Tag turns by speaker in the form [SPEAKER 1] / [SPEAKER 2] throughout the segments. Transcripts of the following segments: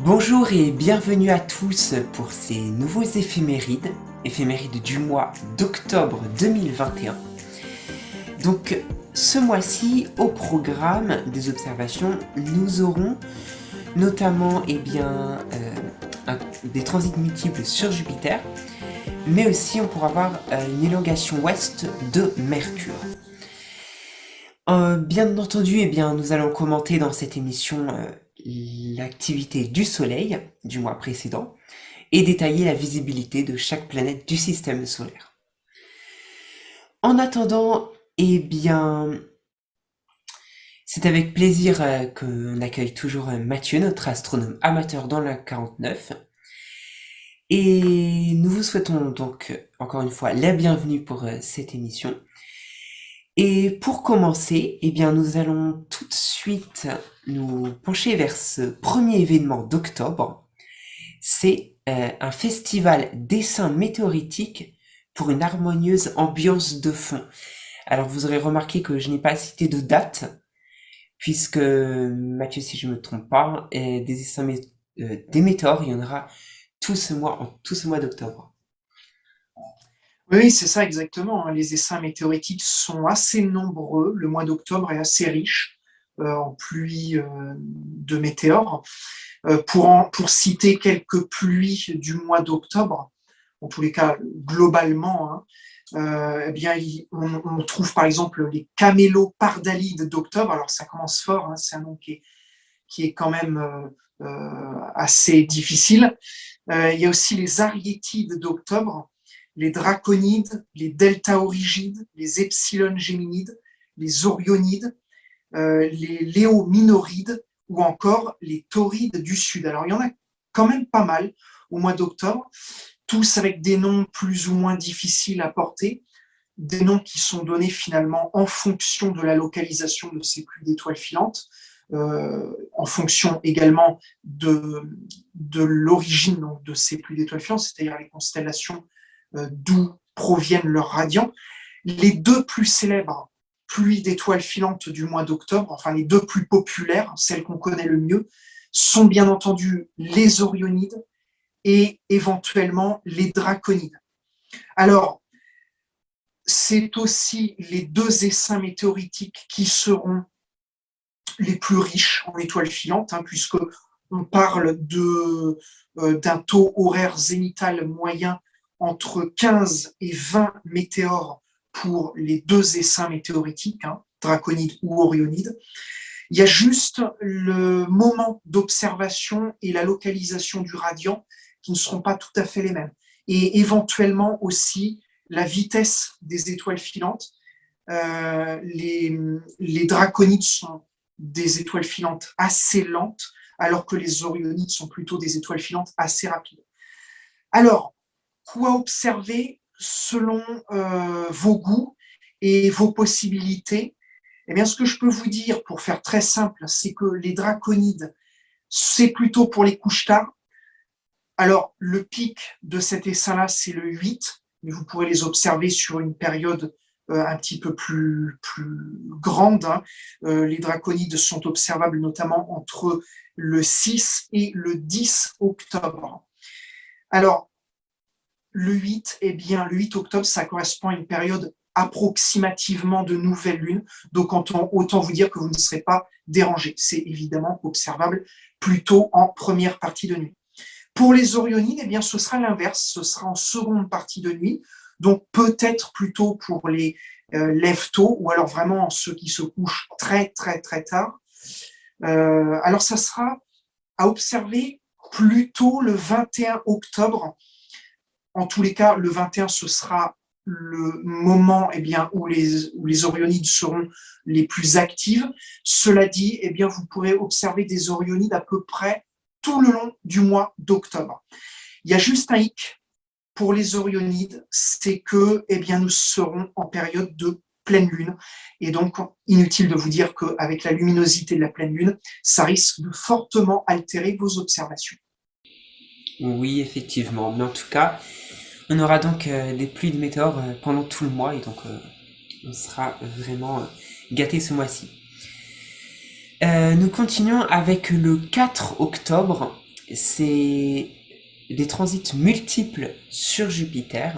[SPEAKER 1] Bonjour et bienvenue à tous pour ces nouveaux éphémérides du mois d'octobre 2021. Donc ce mois-ci, au programme des observations, nous aurons notamment des transits multiples sur Jupiter, mais aussi on pourra voir une élongation ouest de Mercure. Bien entendu, nous allons commenter dans cette émission l'activité du Soleil du mois précédent et détailler la visibilité de chaque planète du système solaire. En attendant, c'est avec plaisir qu'on accueille toujours Mathieu, notre astronome amateur dans la 49. Et nous vous souhaitons donc encore une fois la bienvenue pour cette émission. Et pour commencer, nous allons tout de suite nous pencher vers ce premier événement d'octobre. C'est un festival dessin météoritique pour une harmonieuse ambiance de fond. Alors vous aurez remarqué que je n'ai pas cité de date, puisque Mathieu, si je ne me trompe pas, des météores, il y en aura tout ce mois d'octobre.
[SPEAKER 2] Oui, c'est ça exactement. Les essaims météoritiques sont assez nombreux. Le mois d'octobre est assez riche en pluies de météores. Pour citer quelques pluies du mois d'octobre, en tous les cas globalement, on trouve par exemple les camélopardalides d'octobre. Alors ça commence fort, c'est un nom qui est quand même assez difficile. Il y a aussi les ariétides d'octobre, les draconides, les deltaorigides, les epsilon géminides, les orionides, les léominorides ou encore les taurides du Sud. Alors, il y en a quand même pas mal au mois d'octobre, tous avec des noms plus ou moins difficiles à porter, des noms qui sont donnés finalement en fonction de la localisation de ces pluies d'étoiles filantes, en fonction également de l'origine de ces pluies d'étoiles filantes, c'est-à-dire les constellations d'où proviennent leurs radiants. Les deux plus célèbres pluies d'étoiles filantes du mois d'octobre, enfin les deux plus populaires, celles qu'on connaît le mieux, sont bien entendu les orionides et éventuellement les draconides. Alors, c'est aussi les deux essaims météoritiques qui seront les plus riches en étoiles filantes, puisque on parle d'un taux horaire zénithal moyen entre 15 et 20 météores pour les deux essaims météoritiques, draconides ou orionides. Il y a juste le moment d'observation et la localisation du radiant qui ne seront pas tout à fait les mêmes. Et éventuellement aussi la vitesse des étoiles filantes. Les draconides sont des étoiles filantes assez lentes, alors que les orionides sont plutôt des étoiles filantes assez rapides. Alors, quoi observer selon vos goûts et vos possibilités? Eh bien, ce que je peux vous dire, pour faire très simple, c'est que les draconides, c'est plutôt pour les couches tard. Alors, le pic de cet essaim-là, c'est le 8, mais vous pourrez les observer sur une période un petit peu plus grande. Les draconides sont observables notamment entre le 6 et le 10 octobre. Alors, le 8, le 8 octobre, ça correspond à une période approximativement de nouvelle lune. Donc, autant vous dire que vous ne serez pas dérangé. C'est évidemment observable plutôt en première partie de nuit. Pour les orionides, ce sera l'inverse. Ce sera en seconde partie de nuit. Donc, peut-être plutôt pour les lève-tôt ou alors vraiment ceux qui se couchent très, très, très tard. Alors, ça sera à observer plutôt le 21 octobre. En tous les cas, le 21, ce sera le moment où les orionides seront les plus actives. Cela dit, vous pourrez observer des orionides à peu près tout le long du mois d'octobre. Il y a juste un hic pour les orionides, c'est que nous serons en période de pleine lune. Et donc, inutile de vous dire qu'avec la luminosité de la pleine lune, ça risque de fortement altérer vos observations.
[SPEAKER 1] Oui, effectivement. Mais en tout cas, on aura donc des pluies de météores pendant tout le mois et donc on sera vraiment gâtés ce mois-ci. Nous continuons avec le 4 octobre c'est des transits multiples sur Jupiter.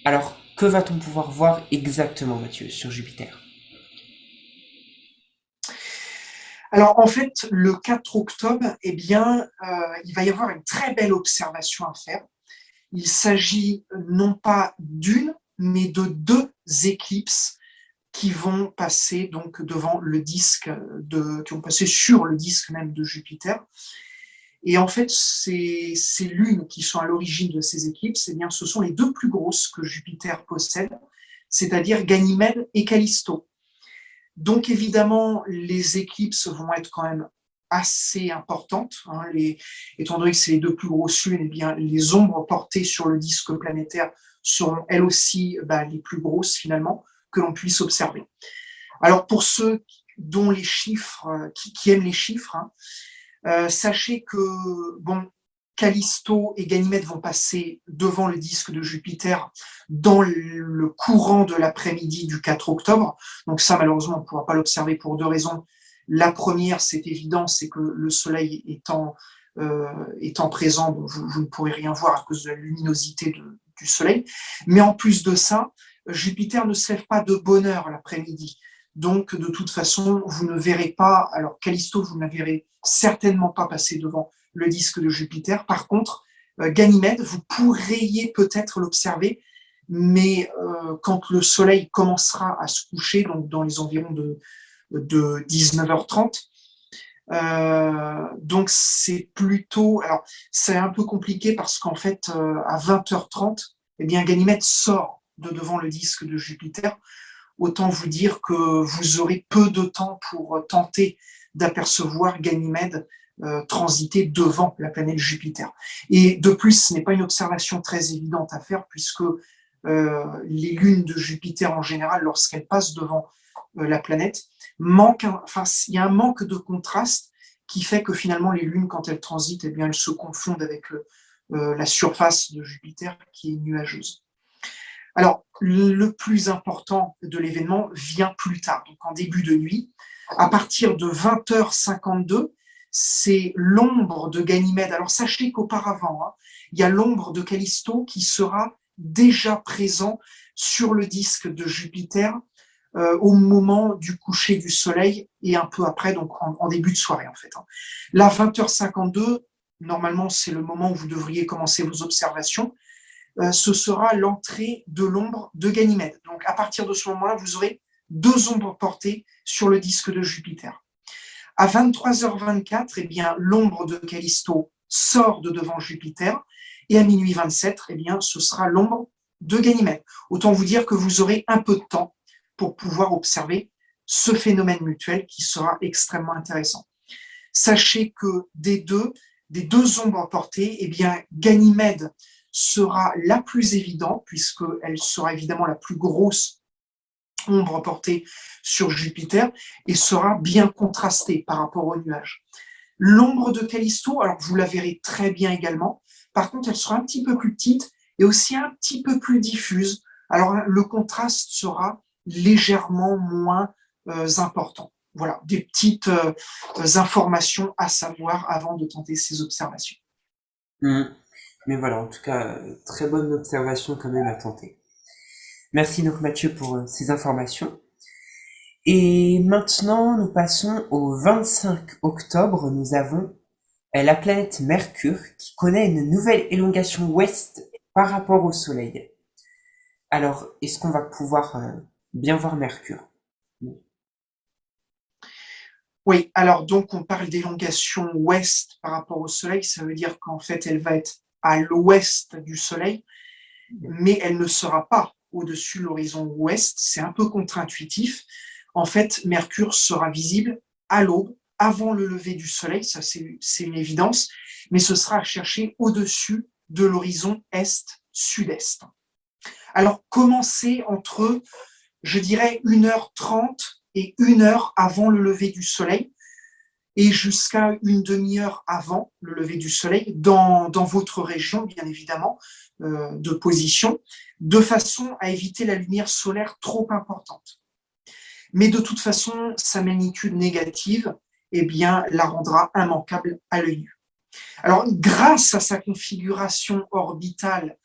[SPEAKER 1] Alors, que va-t-on pouvoir voir exactement, Mathieu, sur Jupiter?
[SPEAKER 2] Alors, en fait, le 4 octobre, eh bien, il va y avoir une très belle observation à faire. Il s'agit non pas d'une, mais de deux éclipses qui vont passer donc devant le disque qui vont passer sur le disque même de Jupiter. Et en fait, ces lunes qui sont à l'origine de ces éclipses, eh bien, ce sont les deux plus grosses que Jupiter possède, c'est-à-dire Ganymède et Callisto. Donc évidemment, les éclipses vont être quand même assez importantes. Hein, étant donné que c'est les deux plus grosses lunes, eh bien, les ombres portées sur le disque planétaire seront elles aussi les plus grosses finalement que l'on puisse observer. Alors pour ceux dont les chiffres, qui aiment les chiffres, hein, sachez que bon, Callisto et Ganymède vont passer devant le disque de Jupiter dans le courant de l'après-midi du 4 octobre. Donc ça, malheureusement, on ne pourra pas l'observer pour deux raisons. La première, c'est évident, c'est que le Soleil étant présent, vous ne pourrez rien voir à cause de la luminosité du Soleil. Mais en plus de ça, Jupiter ne se lève pas de bonne heure l'après-midi. Donc, de toute façon, vous ne verrez pas, alors Callisto, vous ne la verrez certainement pas passer devant le disque de Jupiter. Par contre, Ganymède, vous pourriez peut-être l'observer, mais quand le Soleil commencera à se coucher, donc dans les environs de 19h30, donc c'est plutôt, alors c'est un peu compliqué parce qu'en fait à 20h30, eh bien Ganymède sort de devant le disque de Jupiter. Autant vous dire que vous aurez peu de temps pour tenter d'apercevoir Ganymède transiter devant la planète Jupiter. Et de plus, ce n'est pas une observation très évidente à faire puisque les lunes de Jupiter en général, lorsqu'elles passent devant la planète, il y a un manque de contraste qui fait que finalement les lunes, quand elles transitent, eh bien, elles se confondent avec la surface de Jupiter qui est nuageuse. Alors, le plus important de l'événement vient plus tard, donc en début de nuit. À partir de 20h52, c'est l'ombre de Ganymède. Alors, sachez qu'auparavant, hein, il y a l'ombre de Callisto qui sera déjà présent sur le disque de Jupiter au moment du coucher du soleil et un peu après, donc en début de soirée en fait. Hein. Là, 20h52, normalement, c'est le moment où vous devriez commencer vos observations. Ce sera l'entrée de l'ombre de Ganymède. Donc, à partir de ce moment-là, vous aurez deux ombres portées sur le disque de Jupiter. À 23h24, eh bien, l'ombre de Callisto sort de devant Jupiter, et à minuit 27, eh bien, ce sera l'ombre de Ganymède. Autant vous dire que vous aurez un peu de temps pour pouvoir observer ce phénomène mutuel qui sera extrêmement intéressant. Sachez que des deux ombres portées, eh bien, Ganymède sera la plus évidente, puisqu'elle sera évidemment la plus grosse ombre portée sur Jupiter et sera bien contrastée par rapport aux nuages. L'ombre de Callisto, alors vous la verrez très bien également, par contre elle sera un petit peu plus petite et aussi un petit peu plus diffuse. Alors le contraste sera légèrement moins important. Voilà, des petites informations à savoir avant de tenter ces observations.
[SPEAKER 1] Hmm. Mais voilà, en tout cas, très bonne observation quand même à tenter. Merci donc Mathieu pour ces informations. Et maintenant, nous passons au 25 octobre. Nous avons la planète Mercure qui connaît une nouvelle élongation ouest par rapport au Soleil. Alors, est-ce qu'on va pouvoir bien voir Mercure?
[SPEAKER 2] Oui, alors donc on parle d'élongation ouest par rapport au Soleil, ça veut dire qu'en fait elle va être à l'ouest du Soleil, mais elle ne sera pas au-dessus de l'horizon ouest, c'est un peu contre-intuitif. En fait, Mercure sera visible à l'aube, avant le lever du Soleil, ça c'est une évidence, mais ce sera à chercher au-dessus de l'horizon est-sud-est. Alors commencez entre, je dirais, 1h30 et 1 heure avant le lever du Soleil, et jusqu'à une demi-heure avant le lever du Soleil, dans votre région, bien évidemment, de position, de façon à éviter la lumière solaire trop importante. Mais de toute façon, sa magnitude négative, eh bien, la rendra immanquable à l'œil nu. Alors, grâce à sa configuration orbitale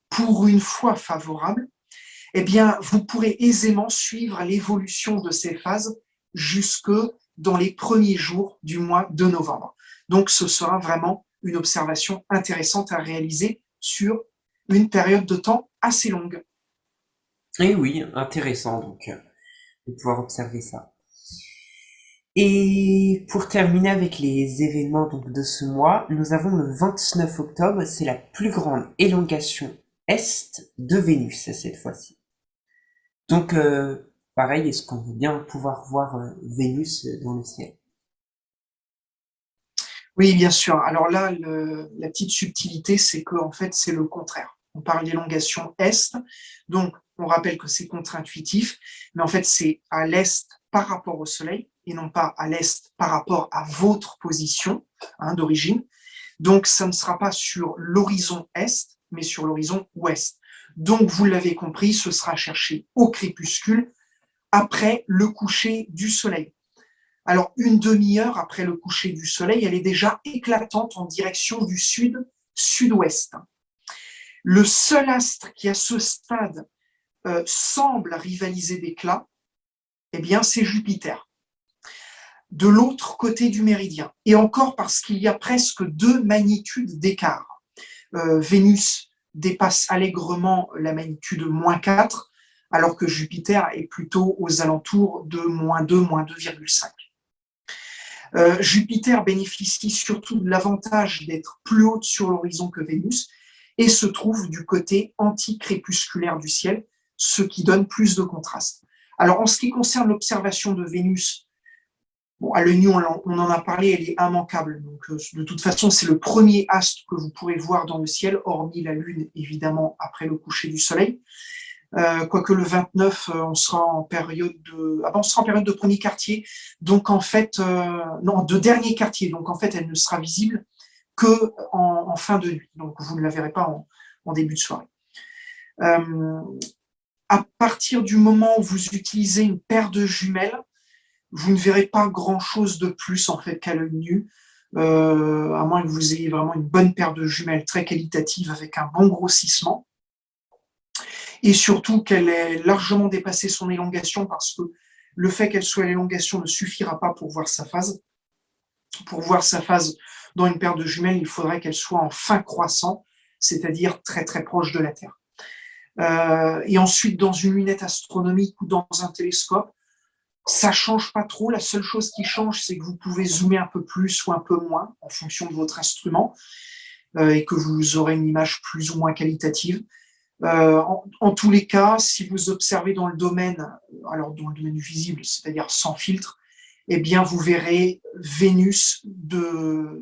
[SPEAKER 2] pour une fois favorable, eh bien, vous pourrez aisément suivre l'évolution de ces phases jusque dans les premiers jours du mois de novembre. Donc, ce sera vraiment une observation intéressante à réaliser sur une période de temps assez longue.
[SPEAKER 1] Et oui, intéressant donc de pouvoir observer ça. Et pour terminer avec les événements donc de ce mois, nous avons le 29 octobre, c'est la plus grande élongation est de Vénus cette fois-ci. Donc pareil, est-ce qu'on veut bien pouvoir voir Vénus dans le ciel?
[SPEAKER 2] Oui, bien sûr. Alors là, la petite subtilité, c'est qu'en fait, c'est le contraire. On parle d'élongation est, donc on rappelle que c'est contre-intuitif, mais en fait, c'est à l'est par rapport au Soleil et non pas à l'est par rapport à votre position d'origine. Donc, ça ne sera pas sur l'horizon est, mais sur l'horizon ouest. Donc, vous l'avez compris, ce sera cherché au crépuscule après le coucher du Soleil. Alors, une demi-heure après le coucher du Soleil, elle est déjà éclatante en direction du sud-sud-ouest. Le seul astre qui, à ce stade, semble rivaliser d'éclat, eh bien, c'est Jupiter, de l'autre côté du méridien. Et encore parce qu'il y a presque 2 magnitudes d'écart. Vénus dépasse allègrement la magnitude -4, alors que Jupiter est plutôt aux alentours de -2, -2,5. Jupiter bénéficie surtout de l'avantage d'être plus haute sur l'horizon que Vénus et se trouve du côté anticrépusculaire du ciel, ce qui donne plus de contraste. Alors, en ce qui concerne l'observation de Vénus, bon, à l'œil nu, on en a parlé, elle est immanquable. Donc, de toute façon, c'est le premier astre que vous pourrez voir dans le ciel, hormis la Lune, évidemment, après le coucher du Soleil. Quoique le 29, on sera en période de premier quartier, donc en fait, non, de dernier quartier, donc en fait, elle ne sera visible que en fin de nuit, donc vous ne la verrez pas en début de soirée. À partir du moment où vous utilisez une paire de jumelles, vous ne verrez pas grand-chose de plus en fait qu'à l'œil nu, à moins que vous ayez vraiment une bonne paire de jumelles très qualitative avec un bon grossissement. Et surtout qu'elle ait largement dépassé son élongation parce que le fait qu'elle soit à l'élongation ne suffira pas pour voir sa phase. Pour voir sa phase dans une paire de jumelles, il faudrait qu'elle soit en fin croissant, c'est-à-dire très très proche de la Terre. Et ensuite, dans une lunette astronomique ou dans un télescope, ça change pas trop. La seule chose qui change, c'est que vous pouvez zoomer un peu plus ou un peu moins en fonction de votre instrument et que vous aurez une image plus ou moins qualitative. En tous les cas, si vous observez dans le domaine, alors dans le domaine visible, c'est-à-dire sans filtre, eh bien vous verrez Vénus de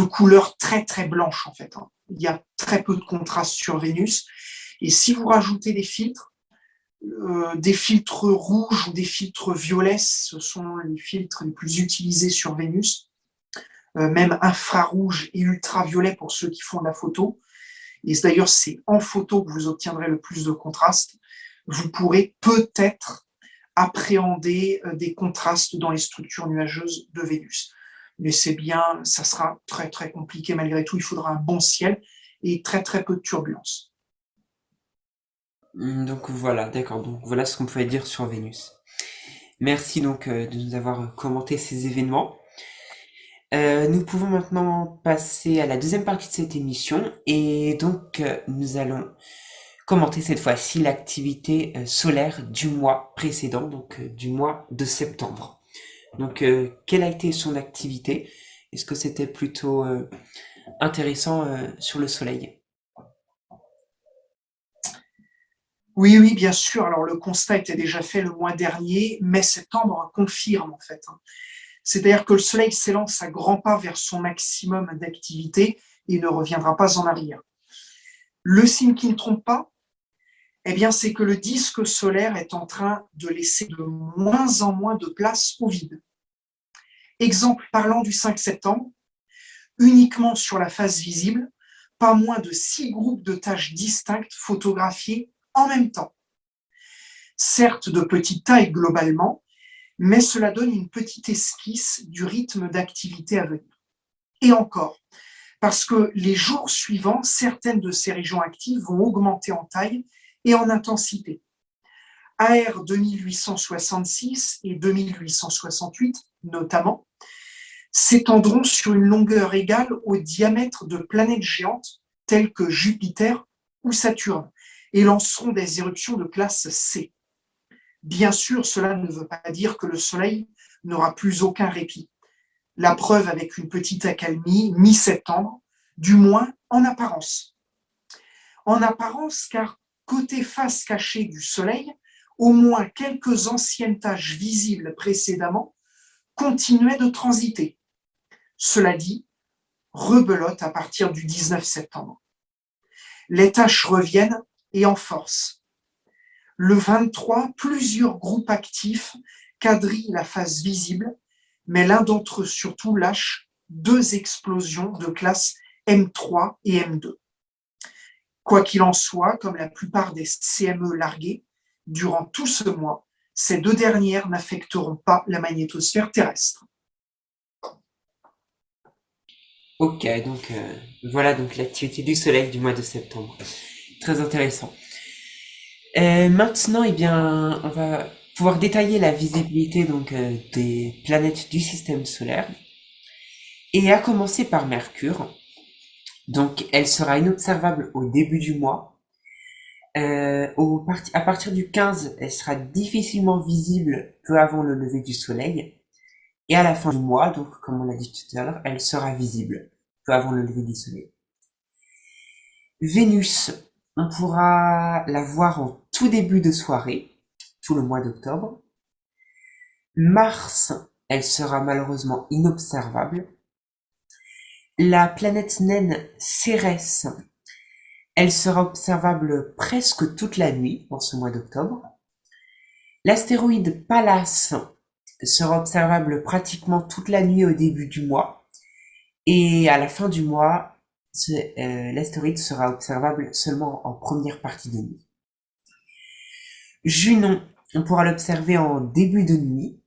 [SPEAKER 2] couleur très très blanche en fait. Il y a très peu de contraste sur Vénus. Et si vous rajoutez des filtres rouges ou des filtres violets, ce sont les filtres les plus utilisés sur Vénus, même infrarouge et ultraviolet pour ceux qui font de la photo. Et d'ailleurs, c'est en photo que vous obtiendrez le plus de contraste. Vous pourrez peut-être appréhender des contrastes dans les structures nuageuses de Vénus. Mais c'est bien, ça sera très très compliqué malgré tout. Il faudra un bon ciel et très très peu de turbulences.
[SPEAKER 1] Donc voilà, d'accord. Donc voilà ce qu'on pouvait dire sur Vénus. Merci donc de nous avoir commenté ces événements. Nous pouvons maintenant passer à la deuxième partie de cette émission et donc nous allons commenter cette fois-ci l'activité solaire du mois précédent, donc du mois de septembre. Donc quelle a été son activité? Est-ce que c'était plutôt intéressant sur le soleil?
[SPEAKER 2] Oui, oui, bien sûr. Alors le constat était déjà fait le mois dernier, mais septembre confirme en fait. C'est-à-dire que le Soleil s'élance à grands pas vers son maximum d'activité et ne reviendra pas en arrière. Le signe qui ne trompe pas, eh bien, c'est que le disque solaire est en train de laisser de moins en moins de place au vide. Exemple parlant du 5 septembre, uniquement sur la face visible, pas moins de 6 groupes de taches distinctes photographiées en même temps. Certes de petite taille globalement, mais cela donne une petite esquisse du rythme d'activité à venir. Et encore, parce que les jours suivants, certaines de ces régions actives vont augmenter en taille et en intensité. AR 2866 et 2868, notamment, s'étendront sur une longueur égale au diamètre de planètes géantes telles que Jupiter ou Saturne et lanceront des éruptions de classe C. Bien sûr, cela ne veut pas dire que le Soleil n'aura plus aucun répit. La preuve avec une petite accalmie mi-septembre, du moins en apparence. En apparence, car côté face cachée du Soleil, au moins quelques anciennes taches visibles précédemment continuaient de transiter. Cela dit, rebelote à partir du 19 septembre. Les taches reviennent et en force. Le 23, plusieurs groupes actifs quadrillent la face visible, mais l'un d'entre eux surtout lâche 2 explosions de classe M3 et M2. Quoi qu'il en soit, comme la plupart des CME largués, durant tout ce mois, ces 2 dernières n'affecteront pas la magnétosphère terrestre.
[SPEAKER 1] Ok, donc voilà donc l'activité du Soleil du mois de septembre. Très intéressant. Maintenant, eh bien, on va pouvoir détailler la visibilité donc des planètes du système solaire. Et à commencer par Mercure. Donc, elle sera inobservable au début du mois. À partir du 15, elle sera difficilement visible peu avant le lever du soleil. Et à la fin du mois, donc comme on l'a dit tout à l'heure, elle sera visible peu avant le lever du soleil. Vénus, on pourra la voir en tout début de soirée, tout le mois d'octobre. Mars, elle sera malheureusement inobservable. La planète naine Cérès, elle sera observable presque toute la nuit en ce mois d'octobre. L'astéroïde Pallas sera observable pratiquement toute la nuit au début du mois. Et à la fin du mois, l'astéroïde sera observable seulement en première partie de nuit. Junon, on pourra l'observer en début de nuit.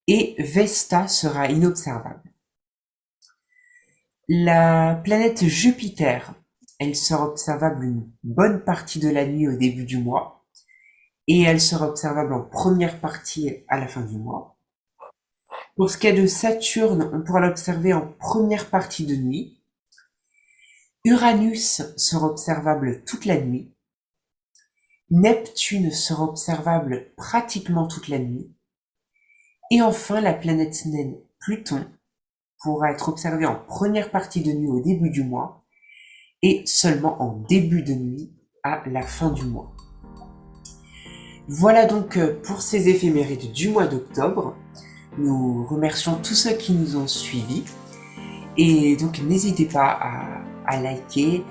[SPEAKER 1] Et Vesta sera inobservable. La planète Jupiter, elle sera observable une bonne partie de la nuit au début du mois. Et elle sera observable en première partie à la fin du mois. Pour ce qui est de Saturne, on pourra l'observer en première partie de nuit. Uranus sera observable toute la nuit. Neptune sera observable pratiquement toute la nuit. Et enfin, la planète naine Pluton pourra être observée en première partie de nuit au début du mois et seulement en début de nuit à la fin du mois. Voilà donc pour ces éphémérides du mois d'octobre. Nous remercions tous ceux qui nous ont suivis et donc n'hésitez pas à liker,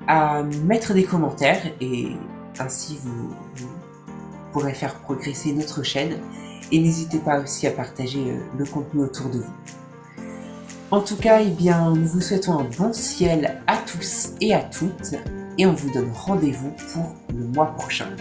[SPEAKER 1] à mettre des commentaires et ainsi vous pourrez faire progresser notre chaîne et n'hésitez pas aussi à partager le contenu autour de vous. En tout cas, eh bien, nous vous souhaitons un bon ciel à tous et à toutes et on vous donne rendez-vous pour le mois prochain.